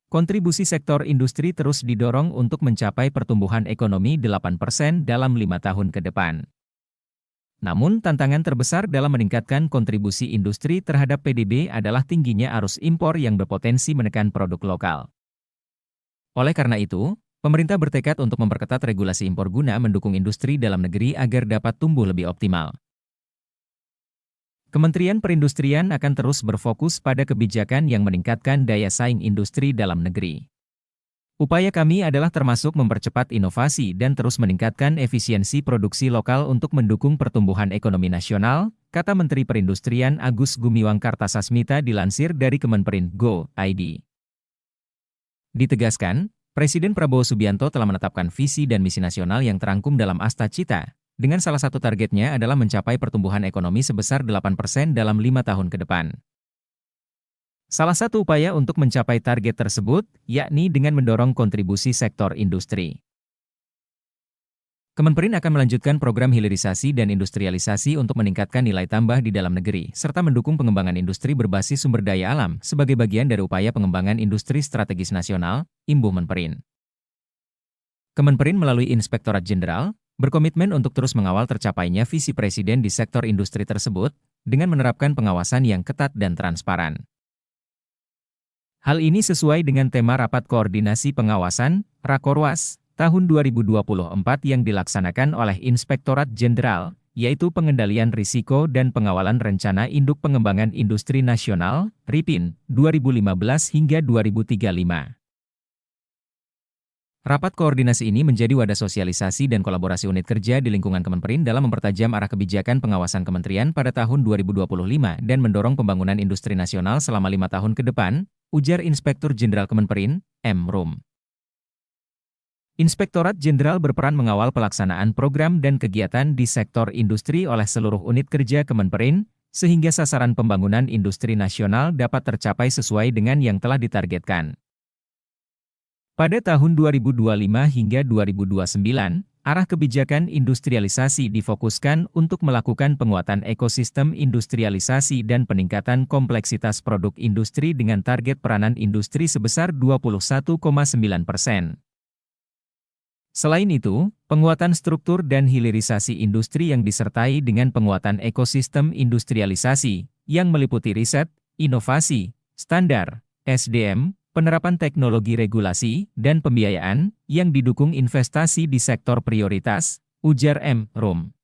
Kontribusi sektor industri terus didorong untuk mencapai pertumbuhan ekonomi 8% dalam 5 tahun ke depan. Namun, tantangan terbesar dalam meningkatkan kontribusi industri terhadap PDB adalah tingginya arus impor yang berpotensi menekan produk lokal. Oleh karena itu, pemerintah bertekad untuk memperketat regulasi impor guna mendukung industri dalam negeri agar dapat tumbuh lebih optimal. Kementerian Perindustrian akan terus berfokus pada kebijakan yang meningkatkan daya saing industri dalam negeri. Upaya kami adalah termasuk mempercepat inovasi dan terus meningkatkan efisiensi produksi lokal untuk mendukung pertumbuhan ekonomi nasional, kata Menteri Perindustrian Agus Gumiwang Kartasasmita dilansir dari Kemenperin.go.id. Ditegaskan, Presiden Prabowo Subianto telah menetapkan visi dan misi nasional yang terangkum dalam Asta Cita, dengan salah satu targetnya adalah mencapai pertumbuhan ekonomi sebesar 8% dalam 5 tahun ke depan. Salah satu upaya untuk mencapai target tersebut, yakni dengan mendorong kontribusi sektor industri. Kemenperin akan melanjutkan program hilirisasi dan industrialisasi untuk meningkatkan nilai tambah di dalam negeri, serta mendukung pengembangan industri berbasis sumber daya alam sebagai bagian dari upaya pengembangan industri strategis nasional, imbuh Menperin. Kemenperin melalui Inspektorat Jenderal, berkomitmen untuk terus mengawal tercapainya visi Presiden di sektor industri tersebut, dengan menerapkan pengawasan yang ketat dan transparan. Hal ini sesuai dengan tema Rapat Koordinasi Pengawasan, Rakorwas, tahun 2024 yang dilaksanakan oleh Inspektorat Jenderal, yaitu pengendalian risiko dan pengawalan rencana induk pengembangan industri nasional, RIPIN, 2015 hingga 2035. Rapat koordinasi ini menjadi wadah sosialisasi dan kolaborasi unit kerja di lingkungan Kemenperin dalam mempertajam arah kebijakan pengawasan kementerian pada tahun 2025 dan mendorong pembangunan industri nasional selama 5 tahun ke depan, ujar Inspektur Jenderal Kemenperin, M. Rum. Inspektorat Jenderal berperan mengawal pelaksanaan program dan kegiatan di sektor industri oleh seluruh unit kerja Kemenperin, sehingga sasaran pembangunan industri nasional dapat tercapai sesuai dengan yang telah ditargetkan. Pada tahun 2025 hingga 2029, arah kebijakan industrialisasi difokuskan untuk melakukan penguatan ekosistem industrialisasi dan peningkatan kompleksitas produk industri dengan target peranan industri sebesar 21,9%. Selain itu, penguatan struktur dan hilirisasi industri yang disertai dengan penguatan ekosistem industrialisasi, yang meliputi riset, inovasi, standar, SDM, penerapan teknologi regulasi, dan pembiayaan, yang didukung investasi di sektor prioritas, ujar M. Rum.